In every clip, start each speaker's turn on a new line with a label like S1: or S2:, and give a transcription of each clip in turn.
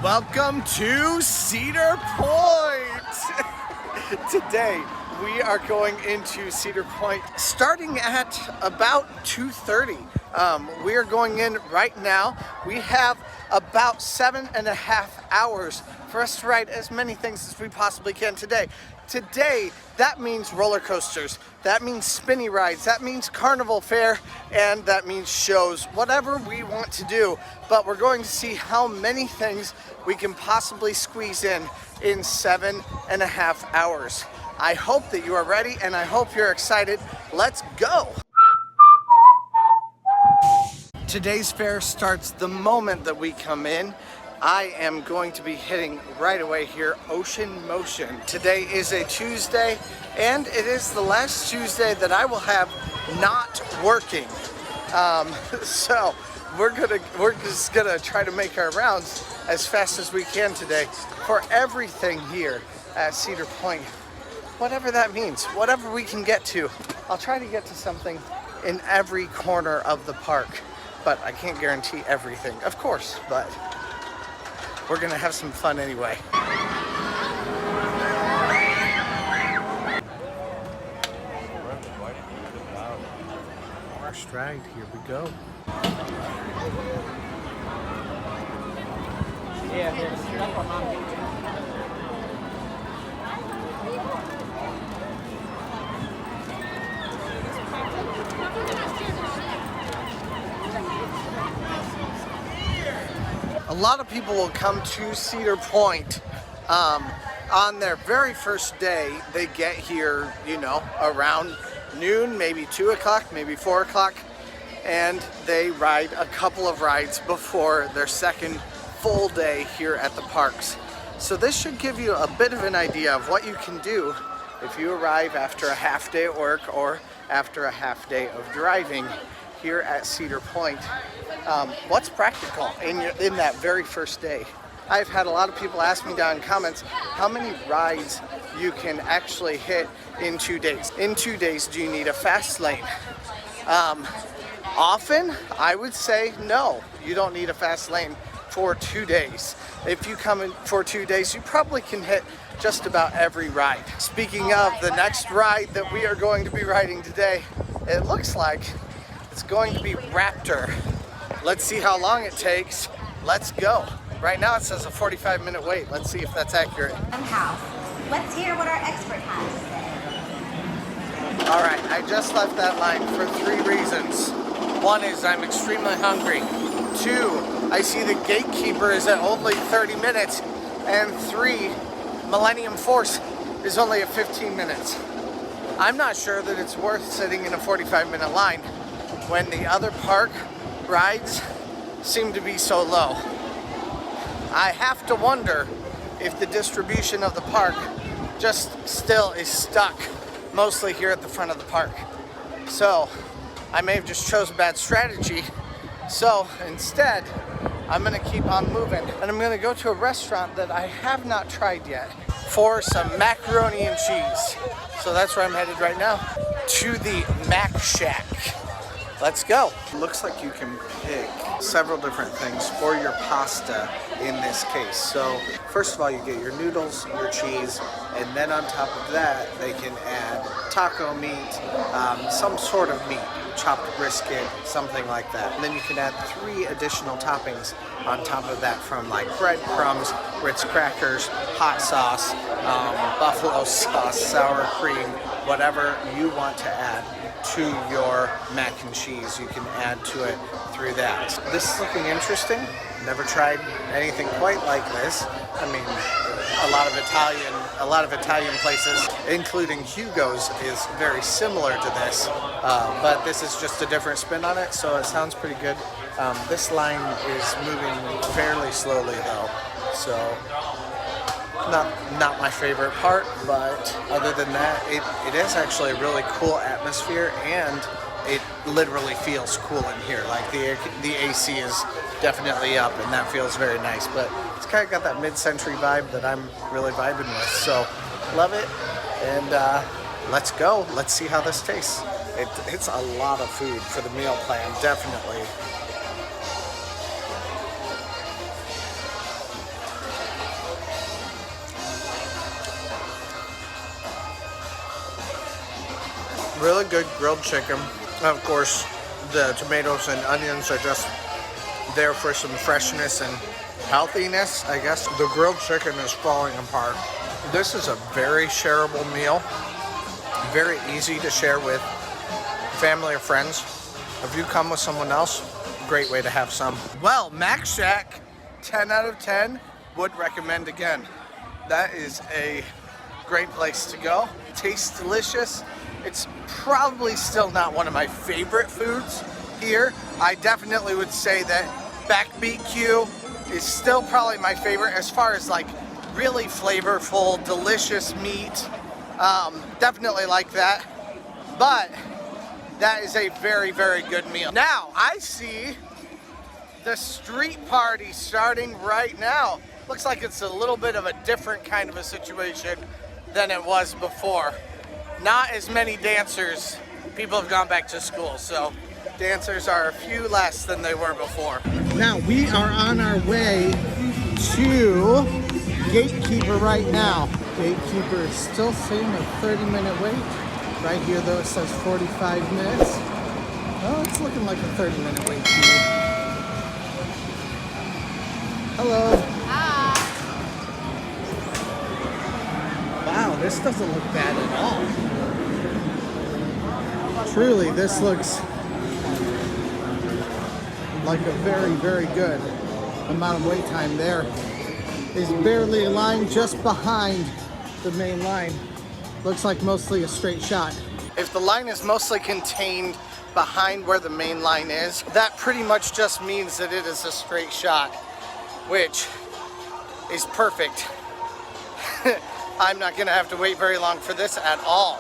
S1: Welcome to Cedar Point! Today we are going into Cedar Point starting at about 2:30. We are going in right now. We have about 7.5 hours for us to ride as many things as we possibly can today. Today, that means roller coasters, that means spinny rides, that means carnival fare, and that means shows, whatever we want to do. But we're going to see how many things we can possibly squeeze in 7.5 hours. I hope that you are ready and I hope you're excited. Let's go! Today's fair starts the moment that we come in. I am going to be hitting right away here, Ocean Motion. Today is a Tuesday, and it is the last Tuesday that I will have not working. So we're just gonna try to make our rounds as fast as we can today for everything here at Cedar Point. Whatever that means, whatever we can get to. I'll try to get to something in every corner of the park, but I can't guarantee everything, of course, but we're gonna have some fun anyway. First ride, here we go. A lot of people will come to Cedar Point on their very first day. They get here, you know, around noon, maybe 2 o'clock, maybe 4 o'clock, and they ride a couple of rides before their second full day here at the parks. So this should give you a bit of an idea of what you can do if you arrive after a half day at work or after a half day of driving here at Cedar Point. What's practical in that very first day? I've had a lot of people ask me down in comments how many rides you can actually hit in 2 days. In 2 days, do you need a fast lane? Often, I would say no, you don't need a fast lane for 2 days. If you come in for 2 days, you probably can hit just about every ride. Speaking of the next ride that we are going to be riding today, it looks like it's going to be Raptor. Let's see how long it takes. Let's go. Right now it says a 45-minute wait. Let's see if that's accurate.
S2: Let's hear what our expert has to say.
S1: All right, I just left that line for 3 reasons. 1 is I'm extremely hungry. 2, I see the Gatekeeper is at only 30 minutes. And 3, Millennium Force is only at 15 minutes. I'm not sure that it's worth sitting in a 45-minute line when the other park rides seem to be so low. I have to wonder if the distribution of the park just still is stuck mostly here at the front of the park. So I may have just chose a bad strategy. So instead, I'm gonna keep on moving and I'm gonna go to a restaurant that I have not tried yet for some macaroni and cheese. So that's where I'm headed right now, to the Mac Shack. Let's go. Looks like you can pick several different things for your pasta in this case. So first of all, you get your noodles, your cheese, and then on top of that, they can add taco meat, some sort of meat, chopped brisket, something like that. And then you can add 3 additional toppings on top of that from like breadcrumbs, Ritz crackers, hot sauce, buffalo sauce, sour cream, whatever you want to add to your mac and cheese, you can add to it through that. This is looking interesting. Never tried anything quite like this. I mean, a lot of Italian places, including Hugo's, is very similar to this, but this is just a different spin on it, so it sounds pretty good. This line is moving fairly slowly though, so not my favorite part, but other than that, it is actually a really cool atmosphere, and it literally feels cool in here. Like the AC is definitely up, and that feels very nice, but it's kind of got that mid-century vibe that I'm really vibing with, so love it. And let's go. Let's see how this tastes. It's a lot of food for the meal plan, definitely. Really good grilled chicken. And of course, the tomatoes and onions are just there for some freshness and healthiness, I guess. The grilled chicken is falling apart. This is a very shareable meal. Very easy to share with family or friends. If you come with someone else, great way to have some. Well, Mac Shack, 10 out of 10, would recommend again. That is a great place to go. Tastes delicious. It's probably still not one of my favorite foods here. I definitely would say that backbeat Q is still probably my favorite as far as like really flavorful, delicious meat. Definitely like that. But that is a very, very good meal. Now, I see the street party starting right now. Looks like it's a little bit of a different kind of a situation than it was before. Not as many dancers. People have gone back to school, so dancers are a few less than they were before. Now, we are on our way to Gatekeeper right now. Gatekeeper is still saying a 30-minute wait. Right here, though, it says 45 minutes. Oh, it's looking like a 30-minute wait to me. Hello.
S2: Hi.
S1: Wow, this doesn't look bad at all. Truly, this looks like a very, very good amount of wait time. There is barely a line just behind the main line. Looks like mostly a straight shot. If the line is mostly contained behind where the main line is, that pretty much just means that it is a straight shot, which is perfect. I'm not gonna have to wait very long for this at all.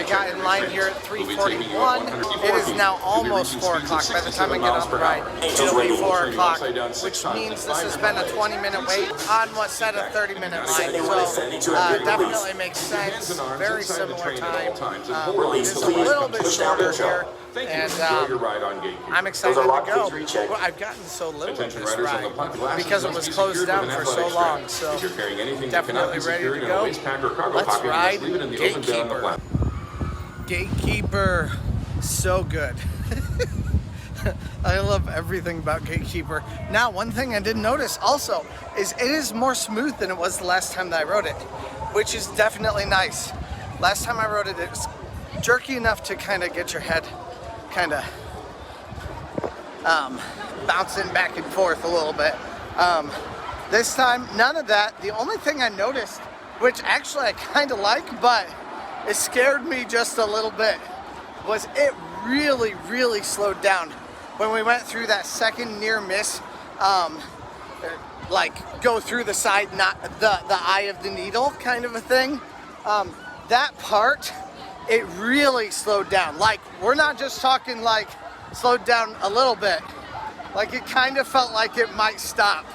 S1: Got in line here at 3:41. It is now almost 4 o'clock. By the time I get on the ride, it'll be 4 o'clock, which means this has been a 20-minute wait on what said a 30-minute line. So definitely makes sense. Very similar time. It's a little bit shorter here, and I'm excited to go. Well, I've gotten so little of this ride because it was closed down for so long. So definitely ready to go. Let's ride Gatekeeper. Gatekeeper, so good. I love everything about Gatekeeper. Now, one thing I did notice also is it is more smooth than it was the last time that I rode it, which is definitely nice. Last time I rode it, it was jerky enough to kind of get your head kind of bouncing back and forth a little bit. This time, none of that. The only thing I noticed, which actually I kind of like, but it scared me just a little bit, was it really, really slowed down. When we went through that second near miss, like go through the side, not the eye of the needle kind of a thing, that part, it really slowed down. Like, we're not just talking like slowed down a little bit. Like, it kind of felt like it might stop.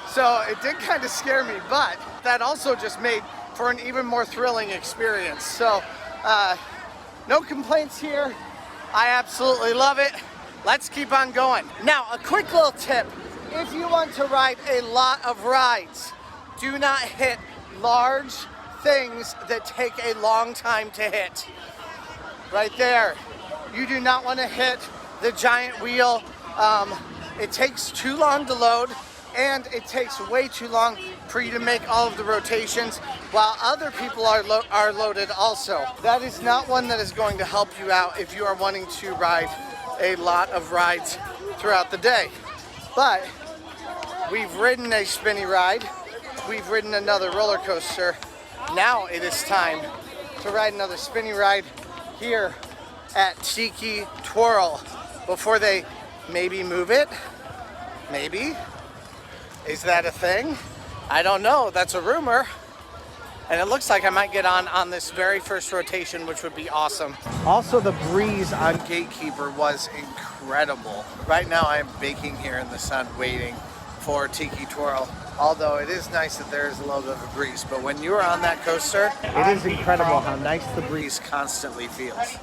S1: So it did kind of scare me, but that also just made for an even more thrilling experience. So no complaints here. I absolutely love it. Let's keep on going. Now, a quick little tip. If you want to ride a lot of rides, do not hit large things that take a long time to hit. Right there. You do not want to hit the giant wheel. It takes too long to load, and it takes way too long for you to make all of the rotations while other people are loaded also. That is not one that is going to help you out if you are wanting to ride a lot of rides throughout the day. But we've ridden a spinny ride. We've ridden another roller coaster. Now it is time to ride another spinny ride here at Tiki Twirl before they maybe move it. Maybe. Is that a thing? I don't know. That's a rumor. And it looks like I might get on this very first rotation, which would be awesome. Also, the breeze on Gatekeeper was incredible. Right now, I'm baking here in the sun, waiting for Tiki Twirl. Although it is nice that there is a little bit of a breeze, but when you are on that coaster, it is incredible how nice the breeze constantly feels.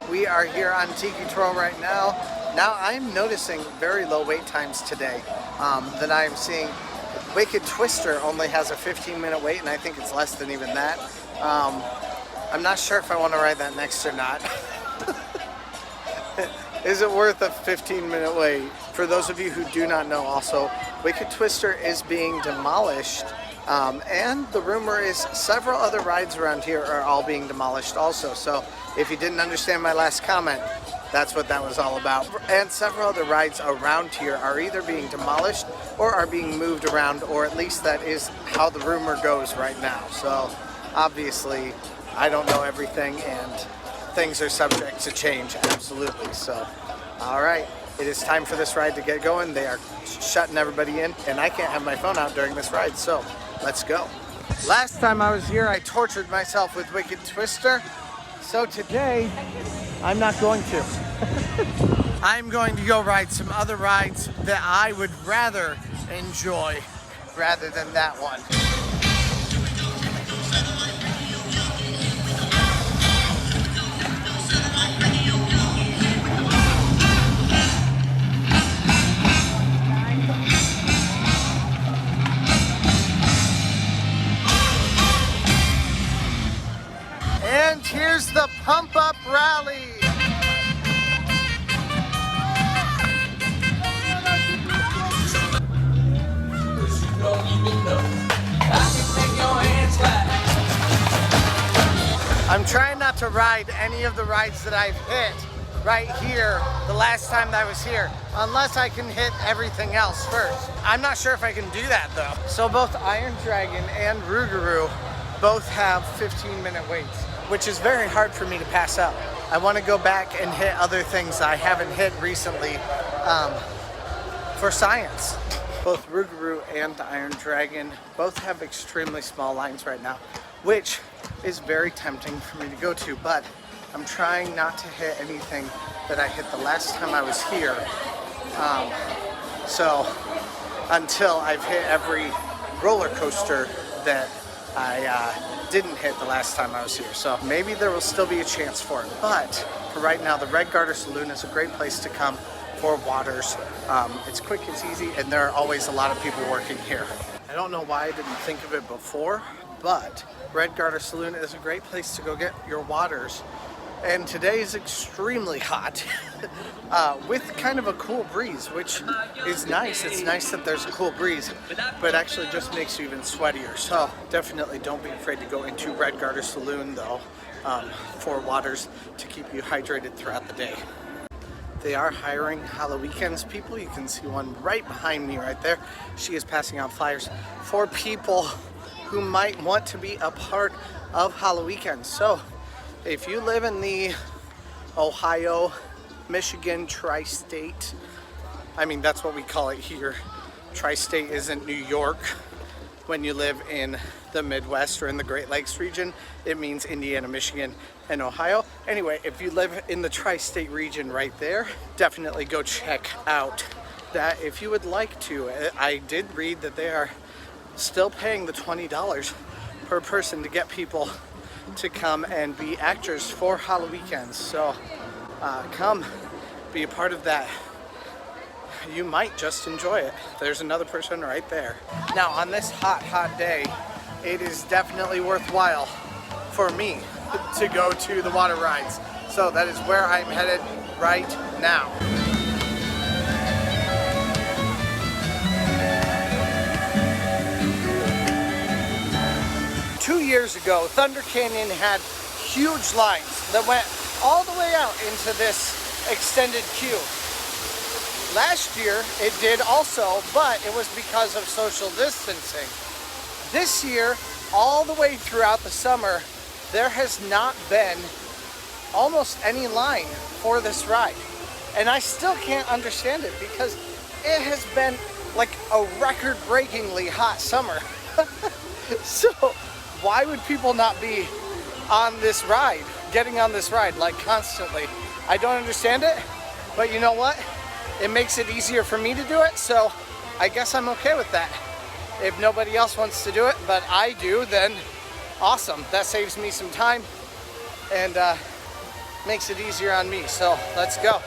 S1: We are here on Tiki Twirl right now. Now I'm noticing very low wait times today that I am seeing. Wicked Twister only has a 15-minute wait, and I think it's less than even that. I'm not sure if I want to ride that next or not. Is it worth a 15-minute wait? For those of you who do not know also, Wicked Twister is being demolished, and the rumor is several other rides around here are all being demolished also. So if you didn't understand my last comment, that's what that was all about. And several other rides around here are either being demolished or are being moved around, or at least that is how the rumor goes right now. So obviously I don't know everything, and things are subject to change, absolutely. So all right, it is time for this ride to get going. They are shutting everybody in, and I can't have my phone out during this ride, so let's go. Last time I was here, I tortured myself with Wicked Twister. So today, I'm not going to. I'm going to go ride some other rides that I would rather enjoy rather than that one. And here's the Pump Up Rally. I'm trying not to ride any of the rides that I've hit right here the last time that I was here, unless I can hit everything else first. I'm not sure if I can do that though. So both Iron Dragon and Rougarou both have 15-minute waits, which is very hard for me to pass up. I want to go back and hit other things I haven't hit recently for science. Both Rougarou and Iron Dragon both have extremely small lines right now, which is very tempting for me to go to, but I'm trying not to hit anything that I hit the last time I was here. So until I've hit every roller coaster that I didn't hit the last time I was here. So maybe there will still be a chance for it. But for right now, the Red Garter Saloon is a great place to come for waters. It's quick, it's easy, and there are always a lot of people working here. I don't know why I didn't think of it before, but Red Garter Saloon is a great place to go get your waters. And today is extremely hot with kind of a cool breeze, which is nice. It's nice that there's a cool breeze, but actually just makes you even sweatier. So definitely don't be afraid to go into Red Garter Saloon though for waters to keep you hydrated throughout the day. They are hiring Halloween people. You can see one right behind me right there. She is passing out flyers for people who might want to be a part of Halloween. So if you live in the Ohio, Michigan tri-state, I mean that's what we call it here. Tri-state isn't New York. When you live in the Midwest or in the Great Lakes region, it means Indiana, Michigan, and Ohio. Anyway, if you live in the tri-state region right there, definitely go check out that if you would like to. I did read that they are still paying the $20 per person to get people to come and be actors for Halloween. So come be a part of that. You might just enjoy it. There's another person right there. Now on this hot day, it is definitely worthwhile for me to go to the water rides. So that is where I'm headed right now. Two years ago, Thunder Canyon had huge lines that went all the way out into this extended queue. Last year it did also, but it was because of social distancing. This year, all the way throughout the summer, there has not been almost any line for this ride. And I still can't understand it because it has been like a record-breakingly hot summer. So why would people not be on this ride, getting on this ride like constantly? I don't understand it, but you know what? it makes it easier for me to do it, so I guess I'm okay with that. If nobody else wants to do it, but I do, then awesome. That saves me some time and makes it easier on me. So let's go.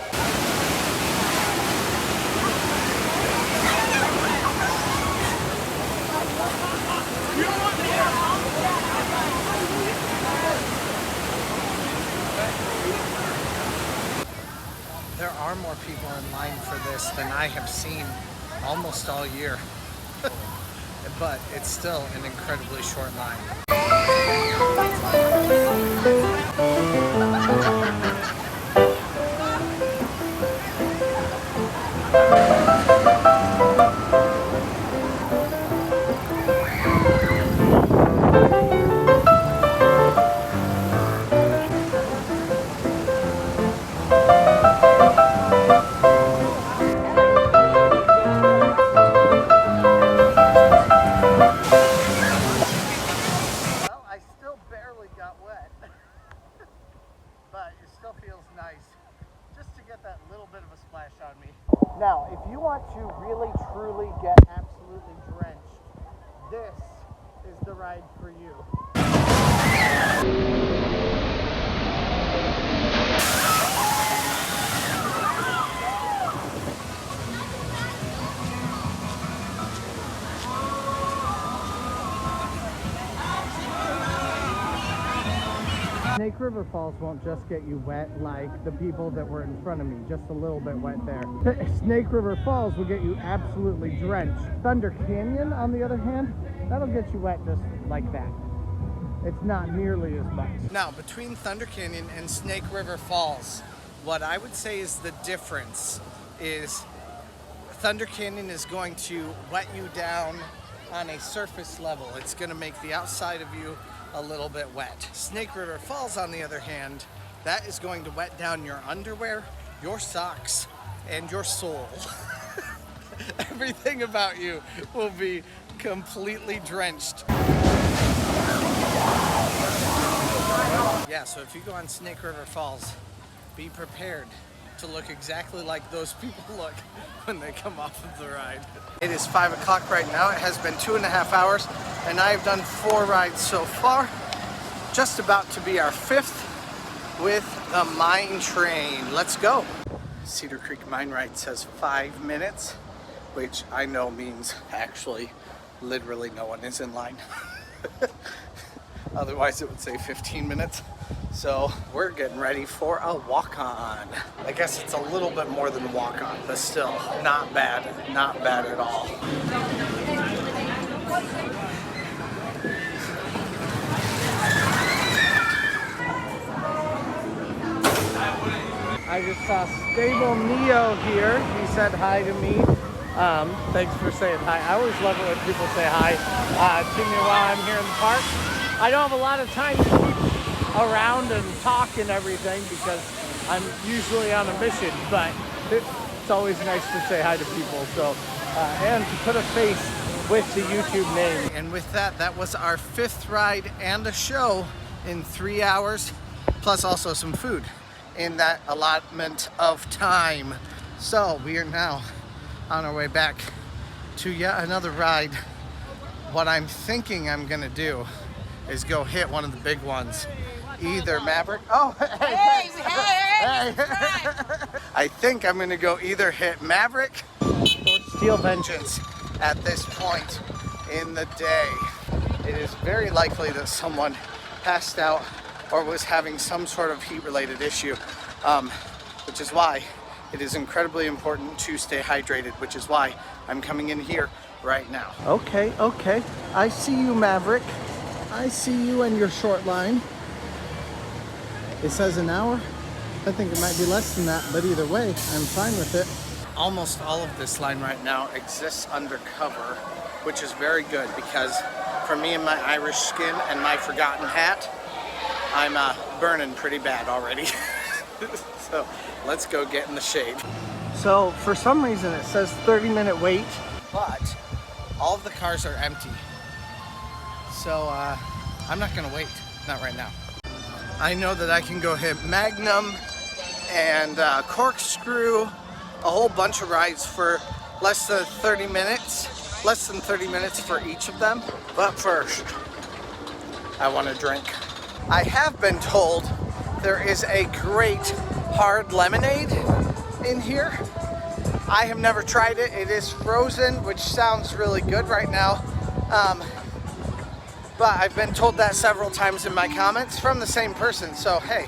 S1: There are more people in line for this than I have seen almost all year. But it's still an incredibly short line. Now, if you want to really truly get absolutely drenched, this is the ride for you. Snake River Falls won't just get you wet like the people that were in front of me, just a little bit wet there. Snake River Falls will get you absolutely drenched. Thunder Canyon, on the other hand, that'll get you wet just like that. It's not nearly as much. Now, between Thunder Canyon and Snake River Falls, what I would say is the difference is Thunder Canyon is going to wet you down on a surface level. It's going to make the outside of you a little bit wet. Snake River Falls, on the other hand, that is going to wet down your underwear, your socks, and your soul. Everything about you will be completely drenched. Yeah, so if you go on Snake River Falls, be prepared to look exactly like those people look when they come off of the ride. It is 5 o'clock right now. It has been 2.5 hours, and I have done 4 rides so far. Just about to be our 5th with the mine train. Let's go. Cedar Creek Mine Ride says 5 minutes, which I know means actually literally no one is in line. Otherwise it would say 15 minutes. So we're getting ready for a walk-on. I guess it's a little bit more than walk-on, but still not bad at all. I just saw Stable Neo here. He said hi to me. Thanks for saying hi. I always love it when people say hi to me while I'm here in the park. I don't have a lot of time to keep around and talk and everything because I'm usually on a mission, but it's always nice to say hi to people. So, and to put a face with the YouTube name. And with that, that was our 5th ride and a show in 3 hours, plus also some food in that allotment of time. So we are now on our way back to yet another ride. What I'm thinking I'm gonna do is go hit one of the big ones. Either Maverick. Oh, hey. I think I'm gonna go either hit Maverick or Steel Vengeance at this point in the day. It is very likely that someone passed out or was having some sort of heat-related issue, which is why it is incredibly important to stay hydrated, which is why I'm coming in here right now. Okay. I see you, Maverick. I see you and your short line. It says an hour. I think it might be less than that, but either way, I'm fine with it. Almost all of this line right now exists undercover, which is very good because for me and my Irish skin and my forgotten hat, I'm burning pretty bad already. So let's go get in the shade. So for some reason it says 30-minute wait, but all of the cars are empty. So I'm not gonna wait, not right now. I know that I can go hit Magnum and Corkscrew a whole bunch of rides for less than 30 minutes. Less than 30 minutes for each of them. But first, I want a drink. I have been told there is a great hard lemonade in here. I have never tried it. It is frozen, which sounds really good right now. But I've been told that several times in my comments from the same person. So hey,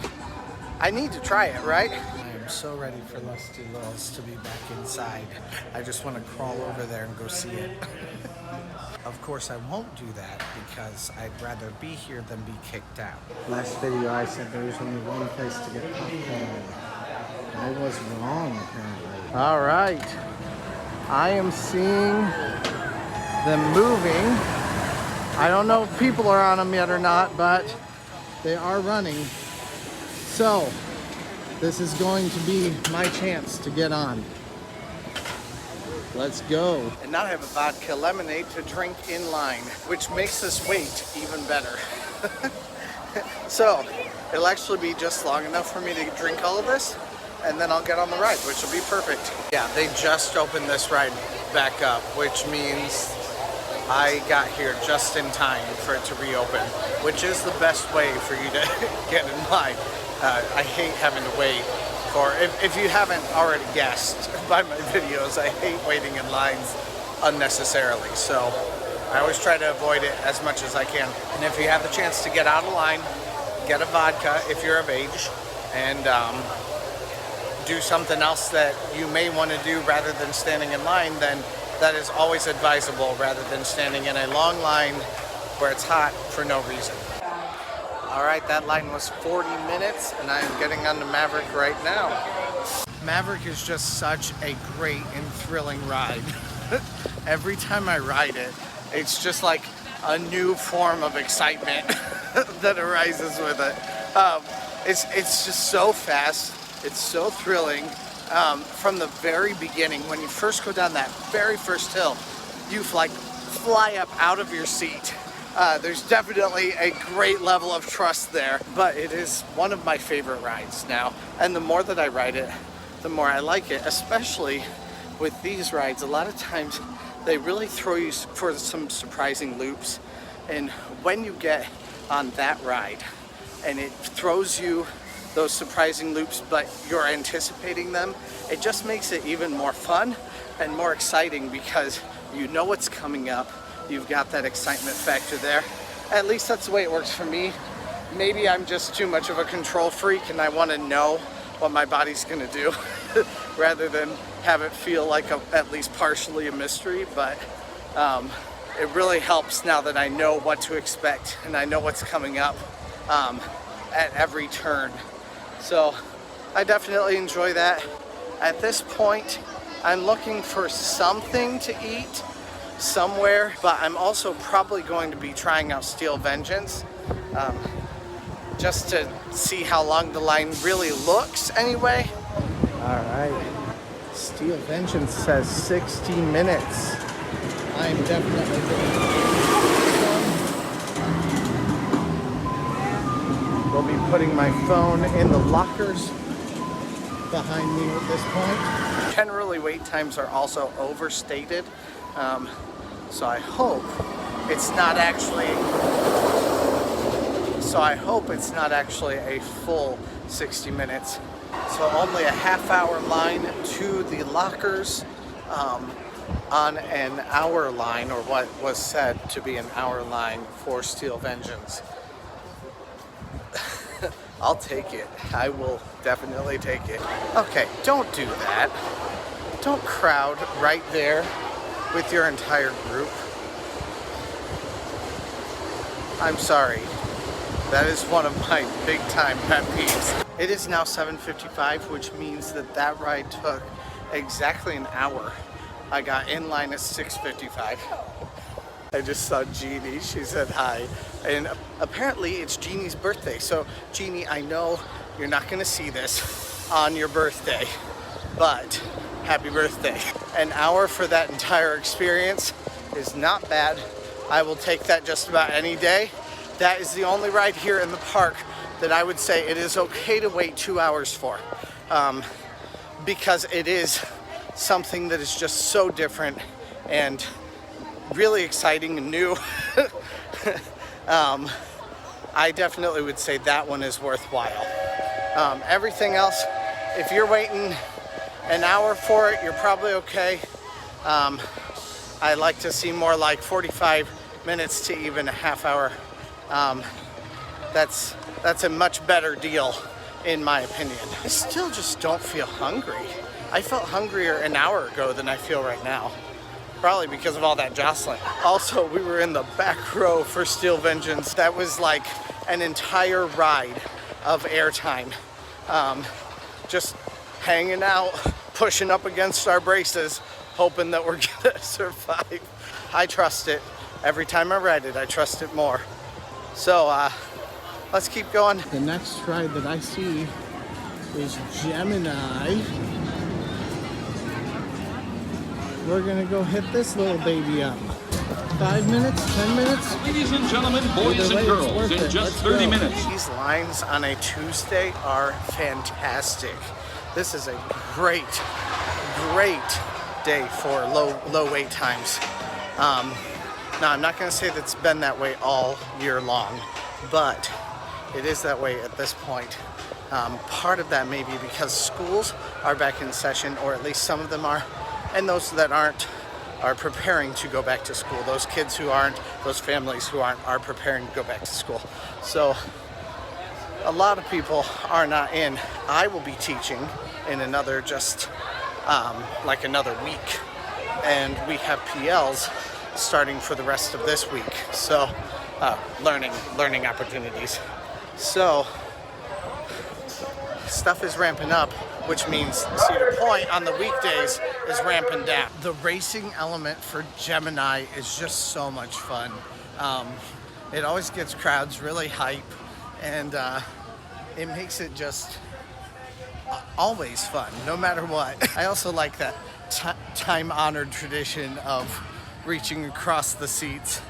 S1: I need to try it, right? I am so ready for Lusty Lils to be back inside. I just want to crawl over there and go see it. Of course, I won't do that because I'd rather be here than be kicked out. Last video I said there was only one place to get popcorn. I was wrong, apparently. All right. I am seeing them moving. I don't know if people are on them yet or not, but they are running. So, this is going to be my chance to get on. Let's go. And now I have a vodka lemonade to drink in line, which makes this wait even better. So, it'll actually be just long enough for me to drink all of this, and then I'll get on the ride, which will be perfect. Yeah, they just opened this ride back up, which means I got here just in time for it to reopen, which is the best way for you to get in line. I hate having to wait. Or if you haven't already guessed by my videos, I hate waiting in lines unnecessarily. So I always try to avoid it as much as I can. And if you have the chance to get out of line, get a vodka if you're of age, and do something else that you may want to do rather than standing in line, then that is always advisable rather than standing in a long line where it's hot for no reason. All right, that line was 40 minutes, and I am getting on the Maverick right now. Maverick is just such a great and thrilling ride. Every time I ride it, it's just like a new form of excitement that arises with it. It's just so fast. It's so thrilling. From the very beginning, when you first go down that very first hill, you like fly up out of your seat. There's definitely a great level of trust there, but it is one of my favorite rides now. And the more that I ride it, the more I like it, especially with these rides. A lot of times they really throw you for some surprising loops. And when you get on that ride and it throws you those surprising loops, but you're anticipating them, it just makes it even more fun and more exciting because you know what's coming up. You've got that excitement factor there. At least that's the way it works for me. Maybe I'm just too much of a control freak and I want to know what my body's gonna do rather than have it feel like at least partially a mystery. But it really helps now that I know what to expect and I know what's coming up at every turn. So I definitely enjoy that. At this point, I'm looking for something to eat somewhere, but I'm also probably going to be trying out Steel Vengeance just to see how long the line really looks anyway. All right, Steel Vengeance says 60 minutes. I'm definitely going to We'll be putting my phone in the lockers behind me at this point. Generally, wait times are also overstated. So I hope it's not actually a full 60 minutes. So only a half-hour line to the lockers on an hour line, or what was said to be an hour line for Steel Vengeance. I'll take it. I will definitely take it. Okay, don't do that. Don't crowd right there with your entire group. I'm sorry. That is one of my big time pet peeves. It is now 7:55, which means that ride took exactly an hour. I got in line at 6:55. I just saw Jeannie, she said hi. And apparently it's Jeannie's birthday. So Jeannie, I know you're not gonna see this on your birthday, but happy birthday. An hour for that entire experience is not bad. I will take that just about any day. That is the only ride here in the park that I would say it is okay to wait 2 hours for. Because it is something that is just so different and really exciting and new. I definitely would say that one is worthwhile. Everything else, if you're waiting an hour for it, you're probably okay. I like to see more like 45 minutes to even a half hour. That's a much better deal in my opinion. I still just don't feel hungry. I felt hungrier an hour ago than I feel right now. Probably because of all that jostling. Also, we were in the back row for Steel Vengeance. That was like an entire ride of airtime. Just hanging out, pushing up against our braces, hoping that we're gonna survive. I trust it. Every time I ride it, I trust it more. So, let's keep going. The next ride that I see is Gemini. We're gonna go hit this little baby up. 5 minutes, 10 minutes?
S3: Ladies and gentlemen, boys and girls, in just 30 minutes.
S1: These lines on a Tuesday are fantastic. This is a great day for low wait times. Now, I'm not gonna say that it's been that way all year long, but it is that way at this point. Part of that may be because schools are back in session, or at least some of them are, and those that aren't are preparing to go back to school. Those kids who aren't, those families who aren't, are preparing to go back to school. So a lot of people are not in. I will be teaching in another like another week, and we have PLs starting for the rest of this week. So learning opportunities. So stuff is ramping up, which means Cedar Point on the weekdays is ramping down. The racing element for Gemini is just so much fun. It always gets crowds really hype, and it makes it just always fun, no matter what. I also like that time-honored tradition of reaching across the seats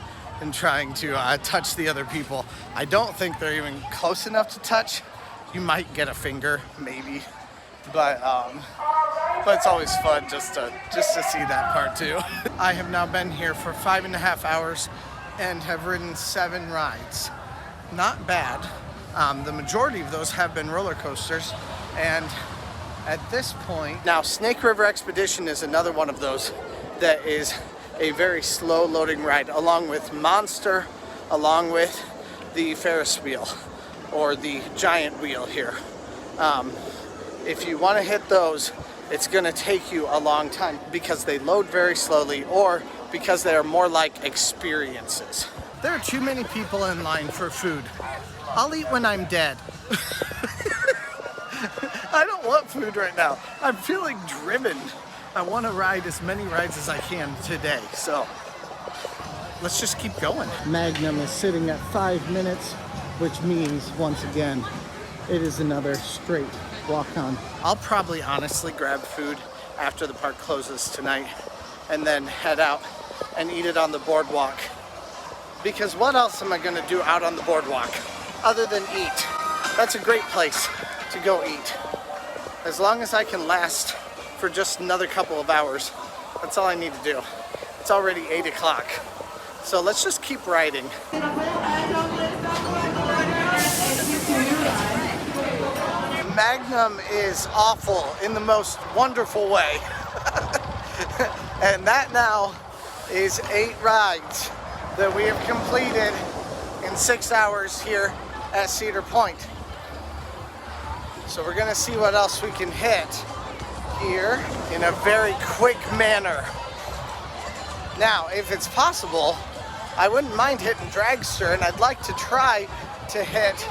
S1: and trying to touch the other people. I don't think they're even close enough to touch. You might get a finger, maybe, but it's always fun just to see that part too. I have now been here for 5.5 hours and have ridden 7 rides. Not bad. The majority of those have been roller coasters, and at this point, now Snake River Expedition is another one of those that is a very slow loading ride, along with Monster, along with the Ferris wheel, or the giant wheel here. If you want to hit those, it's going to take you a long time because they load very slowly, or because they are more like experiences. There are too many people in line for food. I'll eat when I'm dead. I don't want food right now. I'm feeling driven. I want to ride as many rides as I can today, so let's just keep going. Magnum is sitting at 5 minutes, which means, once again, it is another straight walk on. I'll probably honestly grab food after the park closes tonight and then head out and eat it on the boardwalk. Because what else am I going to do out on the boardwalk other than eat? That's a great place to go eat. As long as I can last for just another couple of hours, that's all I need to do. It's already 8 o'clock. So let's just keep riding. Magnum is awful in the most wonderful way. And that now is 8 rides that we have completed in 6 hours here at Cedar Point. So we're gonna see what else we can hit here in a very quick manner. Now, if it's possible, I wouldn't mind hitting Dragster, and I'd like to try to hit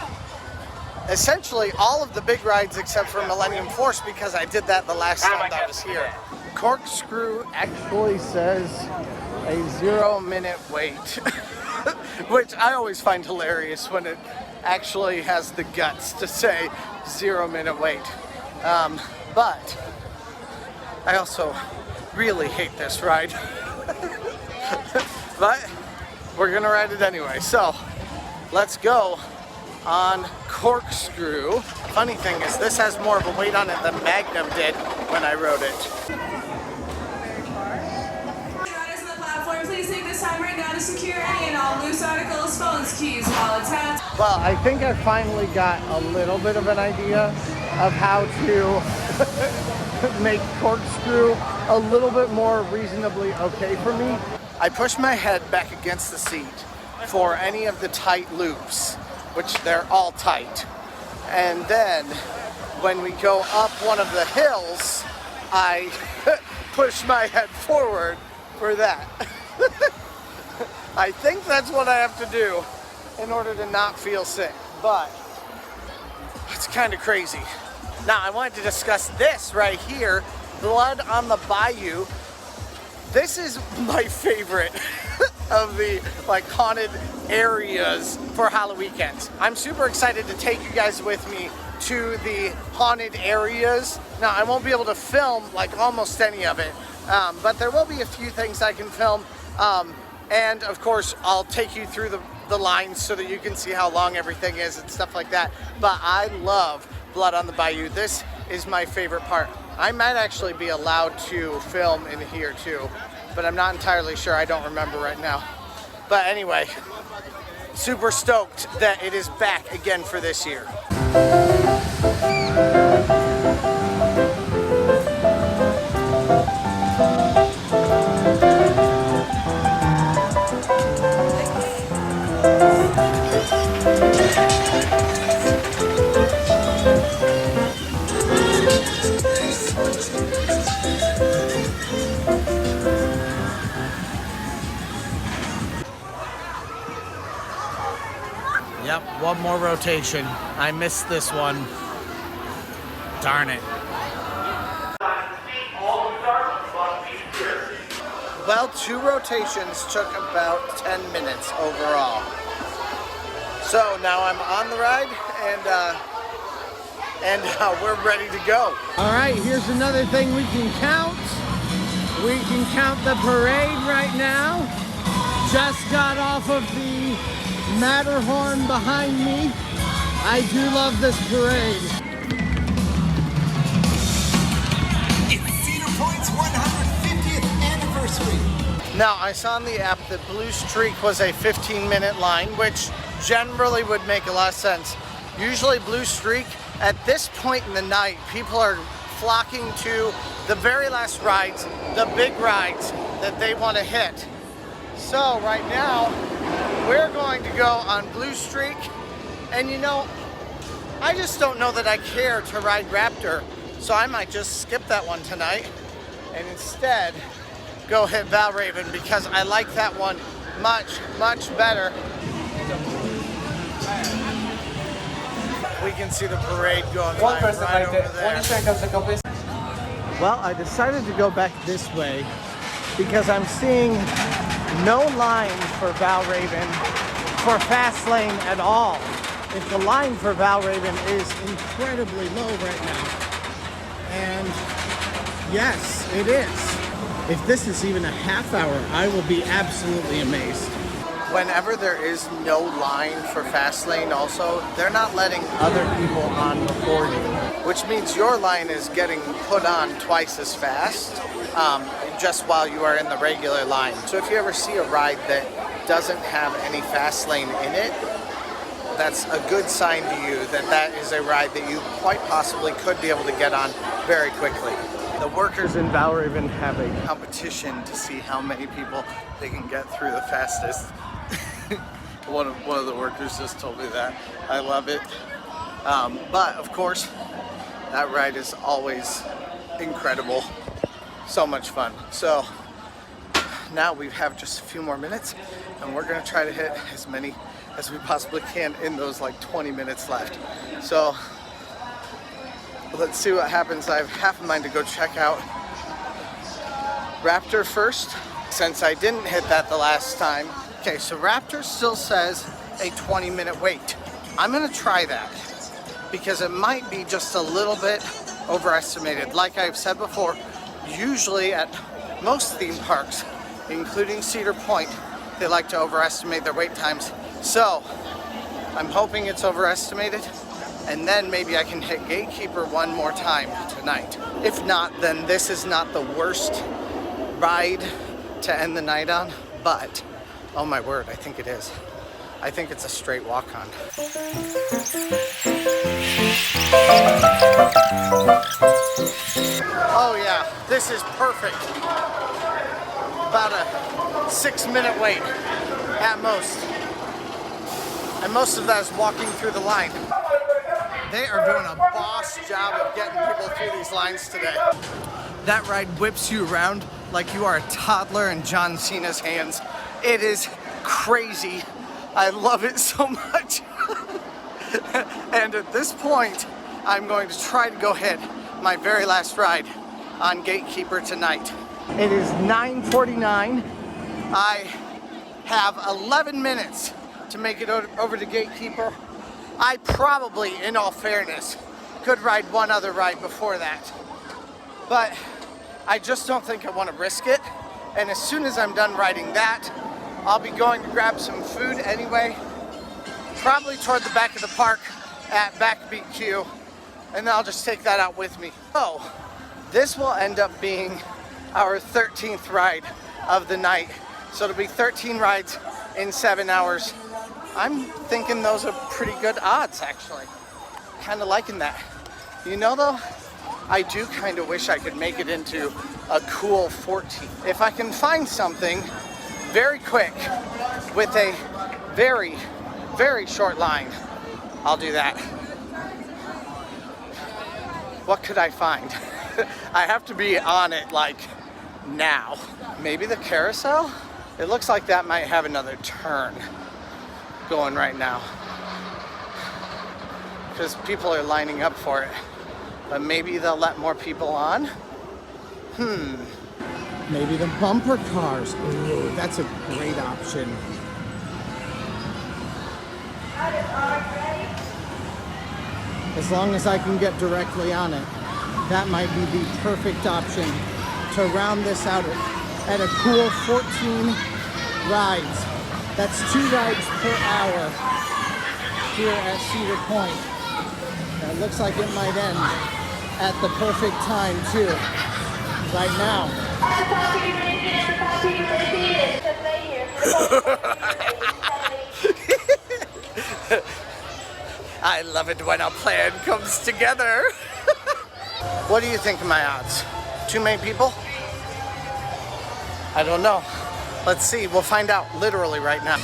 S1: essentially all of the big rides except for Millennium Force, because I did that the last time that I was here. Corkscrew actually says a 0-minute wait, which I always find hilarious when it actually has the guts to say 0-minute wait. But I also really hate this ride. But we're gonna ride it anyway. So let's go on Corkscrew. Funny thing is, this has more of a weight on it than Magnum did when I rode it.
S4: secure any and all loose articles, phones, keys, wallets, hats.
S1: Well, I think I finally got a little bit of an idea of how to make Corkscrew a little bit more reasonably okay for me. I push my head back against the seat for any of the tight loops, which they're all tight. And then when we go up one of the hills, I push my head forward for that. I think that's what I have to do in order to not feel sick, but it's kind of crazy. Now I wanted to discuss this right here, Blood on the Bayou. This is my favorite of the like haunted areas for Halloween weekends. I'm super excited to take you guys with me to the haunted areas. Now I won't be able to film like almost any of it, but there will be a few things I can film. And of course, I'll take you through the lines so that you can see how long everything is and stuff like that. But I love Blood on the Bayou. This is my favorite part. I might actually be allowed to film in here too, but I'm not entirely sure. I don't remember right now. But anyway, super stoked that it is back again for this year. Yep, one more rotation. I missed this one. Darn it. Well, 2 rotations took about 10 minutes overall. So now I'm on the ride and we're ready to go. All right, here's another thing we can count. We can count the parade right now. Just got off of the Matterhorn behind me. I do love this parade.
S5: It's Cedar Point's 150th anniversary.
S1: Now, I saw on the app that Blue Streak was a 15-minute line, which generally would make a lot of sense. Usually Blue Streak, at this point in the night, people are flocking to the very last rides, the big rides that they want to hit. So right now, we're going to go on Blue Streak, and you know, I just don't know that I care to ride Raptor, so I might just skip that one tonight and instead go hit Valravn because I like that one much, much better. We can see the parade going by right over there. Well, I decided to go back this way because I'm seeing no line for Valravn for fast lane at all. If the line for Valravn is incredibly low right now. And yes, it is. If this is even a half hour, I will be absolutely amazed. Whenever there is no line for fast lane also, they're not letting other people on before you, which means your line is getting put on twice as fast just while you are in the regular line. So if you ever see a ride that doesn't have any fast lane in it, that's a good sign to you that that is a ride that you quite possibly could be able to get on very quickly. The workers in Valravn have a competition to see how many people they can get through the fastest. One of the workers just told me that. I love it. But of course, that ride is always incredible. So much fun. So now we have just a few more minutes and we're gonna try to hit as many as we possibly can in those like 20 minutes left. So let's see what happens. I have half a mind to go check out Raptor first, since I didn't hit that the last time. Okay, so Raptor still says a 20-minute wait. I'm gonna try that because it might be just a little bit overestimated. Like I've said before, usually at most theme parks, including Cedar Point, they like to overestimate their wait times. So I'm hoping it's overestimated, and then maybe I can hit Gatekeeper one more time tonight. If not, then this is not the worst ride to end the night on, but Oh my word, I think it is. I think it's a straight walk-on. Oh yeah, this is perfect. About a 6-minute wait at most. And most of that is walking through the line. They are doing a boss job of getting people through these lines today. That ride whips you around like you are a toddler in John Cena's hands. It is crazy. I love it so much. And at this point, I'm going to try to go hit my very last ride on Gatekeeper tonight. It is 9:49. I have 11 minutes to make it over to Gatekeeper. I probably, in all fairness, could ride one other ride before that. But I just don't think I want to risk it. And as soon as I'm done riding that, I'll be going to grab some food anyway, probably toward the back of the park at Backbeat Q, and then I'll just take that out with me. So, this will end up being our 13th ride of the night. So it'll be 13 rides in 7 hours. I'm thinking those are pretty good odds, actually. Kind of liking that. You know though, I do kind of wish I could make it into a cool 14. If I can find something very quick with a very, very short line, I'll do that. What could I find? I have to be on it like now. Maybe the carousel? It looks like that might have another turn going right now, because people are lining up for it. But maybe they'll let more people on? Maybe the bumper cars. Ooh, that's a great option. As long as I can get directly on it, that might be the perfect option to round this out at a cool 14 rides. That's 2 rides per hour here at Cedar Point. And it looks like it might end at the perfect time too, right now. I love it when a plan comes together. What do you think of my odds? Too many people? I don't know. Let's see, we'll find out literally right now.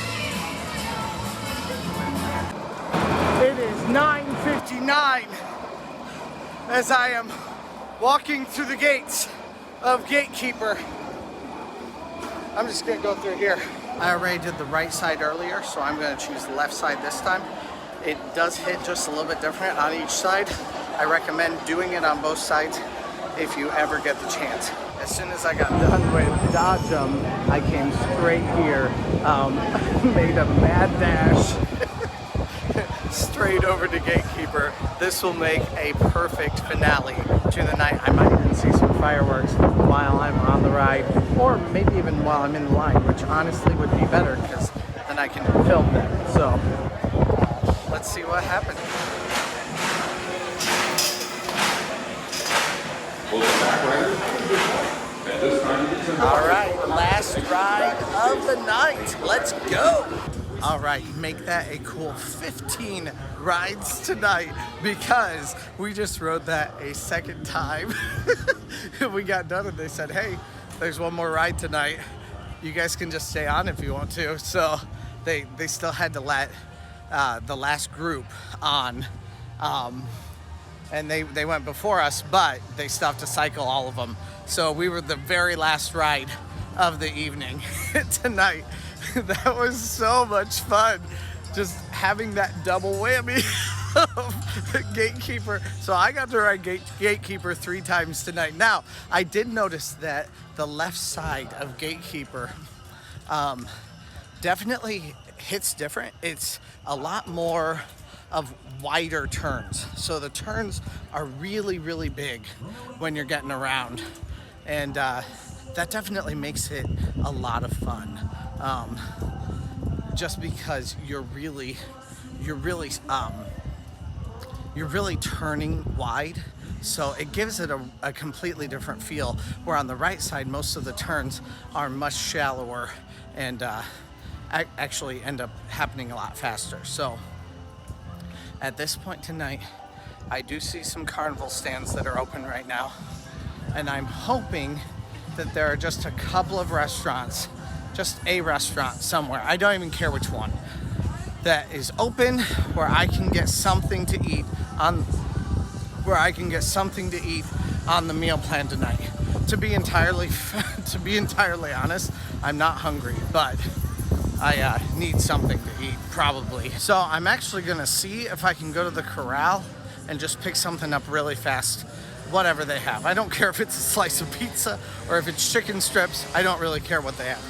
S1: It is 9:59 as I am walking through the gates of Gatekeeper. I'm just gonna go through here. I already did the right side earlier, so I'm gonna choose the left side this time. It does hit just a little bit different on each side. I recommend doing it on both sides if you ever get the chance. As soon as I got done with Dodge 'em, I came straight here, made a mad dash straight over to Gatekeeper. This will make a perfect finale to the night. I might even see some fireworks while I'm on the ride, or maybe even while I'm in the line, which honestly would be better because then I can film them. So let's see what happens. All right, last ride of the night. Let's go. All right, make that a cool 15 rides tonight because we just rode that a second time. We got done and they said, hey, there's one more ride tonight. You guys can just stay on if you want to. So they still had to let the last group on. And they went before us, but they still have to cycle all of them. So we were the very last ride of the evening tonight. That was so much fun, just having that double whammy of Gatekeeper. So I got to ride Gatekeeper 3 times tonight. Now, I did notice that the left side of Gatekeeper definitely hits different. It's a lot more of wider turns. So the turns are really, really big when you're getting around. And that definitely makes it a lot of fun. Just because you're really turning wide. So it gives it a completely different feel. Where on the right side, most of the turns are much shallower and actually end up happening a lot faster. So at this point tonight, I do see some carnival stands that are open right now, and I'm hoping that there are just a couple of restaurants, just a restaurant somewhere, I don't even care which one, that is open where I can get something to eat on the meal plan tonight. To be entirely honest, I'm not hungry, but I need something to eat probably. So I'm actually gonna see if I can go to the corral and just pick something up really fast, whatever they have. I don't care if it's a slice of pizza or if it's chicken strips. I don't really care what they have.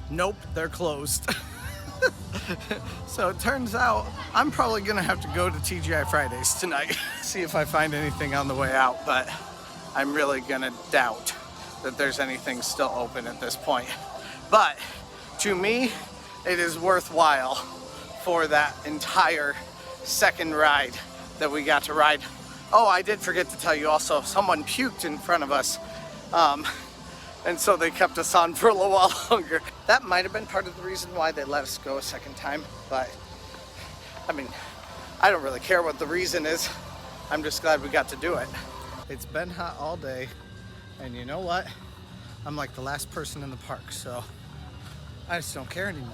S1: Nope, they're closed. So it turns out I'm probably gonna have to go to TGI Fridays tonight. See if I find anything on the way out, but I'm really gonna doubt that there's anything still open at this point. But to me, it is worthwhile for that entire second ride that we got to ride. Oh, I did forget to tell you also, someone puked in front of us. And so they kept us on for a little while longer. That might have been part of the reason why they let us go a second time, but I mean, I don't really care what the reason is. I'm just glad we got to do it. It's been hot all day, and you know what? I'm like the last person in the park, so I just don't care anymore.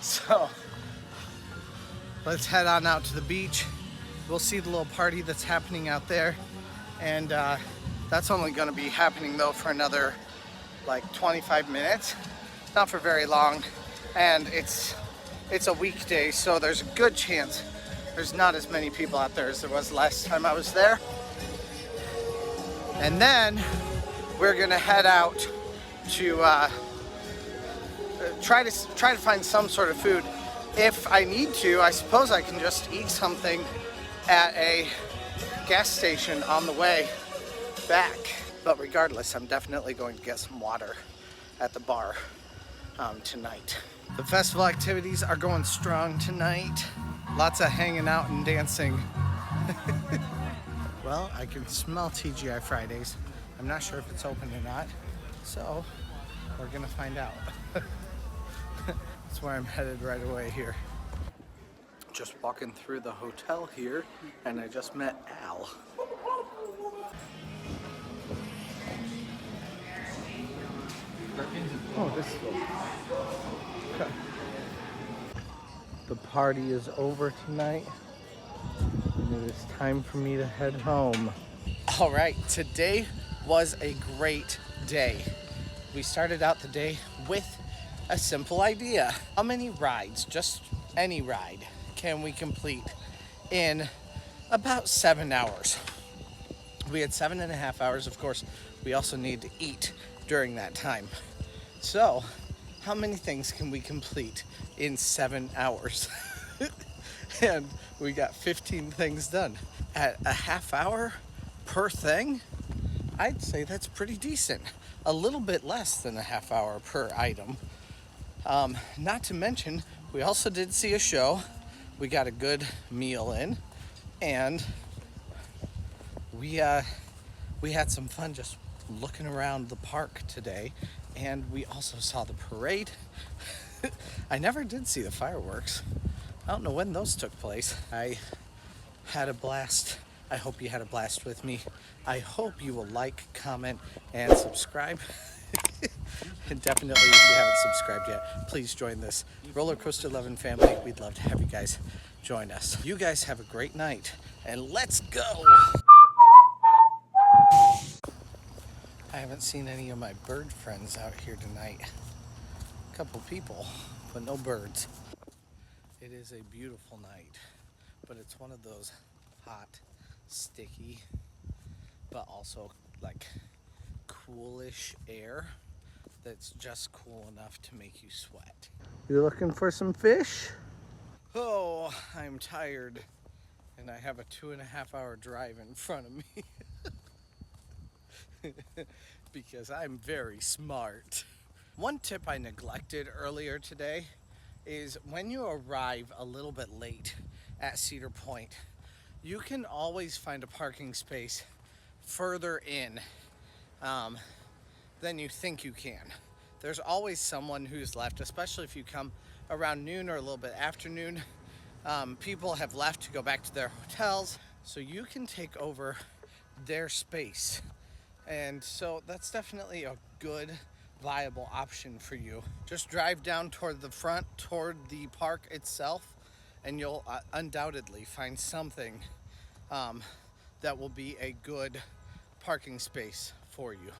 S1: So let's head on out to the beach. We'll see the little party that's happening out there, and that's only going to be happening though for another like 25 minutes, not for very long, and it's a weekday, so there's a good chance there's not as many people out there as there was last time I was there. And then we're gonna head out to try to find some sort of food. If I need to, I suppose I can just eat something at a gas station on the way back. But regardless, I'm definitely going to get some water at the bar tonight. The festival activities are going strong tonight. Lots of hanging out and dancing. Well, I can smell TGI Fridays. I'm not sure if it's open or not, so we're gonna find out. That's where I'm headed right away here. Just walking through the hotel here, and I just met Al. Oh, this is okay. The party is over tonight, and it is time for me to head home. All right, today was a great day. We started out the day with a simple idea. How many rides, just any ride, can we complete in about 7 hours? We had 7.5 hours. Of course, we also need to eat during that time. So, how many things can we complete in 7 hours? And we got 15 things done. At a half hour per thing, I'd say that's pretty decent. A little bit less than a half hour per item. Not to mention, we also did see a show. We got a good meal in, and we had some fun just looking around the park today, and we also saw the parade. I never did see the fireworks. I don't know when those took place. I had a blast. I hope you had a blast with me. I hope you will like, comment, and subscribe. And definitely, if you haven't subscribed yet, please join this Roller Coaster Loving family. We'd love to have you guys join us. You guys have a great night, and let's go! I haven't seen any of my bird friends out here tonight. A couple people, but no birds. It is a beautiful night, but it's one of those hot, sticky, but also like coolish air that's just cool enough to make you sweat. You looking for some fish? Oh, I'm tired, and I have a 2.5 hour drive in front of me. Because I'm very smart. One tip I neglected earlier today is when you arrive a little bit late at Cedar Point, you can always find a parking space further in than you think you can. There's always someone who's left, especially if you come around noon or a little bit after noon. People have left to go back to their hotels, so you can take over their space. And so that's definitely a good, viable option for you. Just drive down toward the front, toward the park itself, and you'll undoubtedly find something that will be a good parking space for you.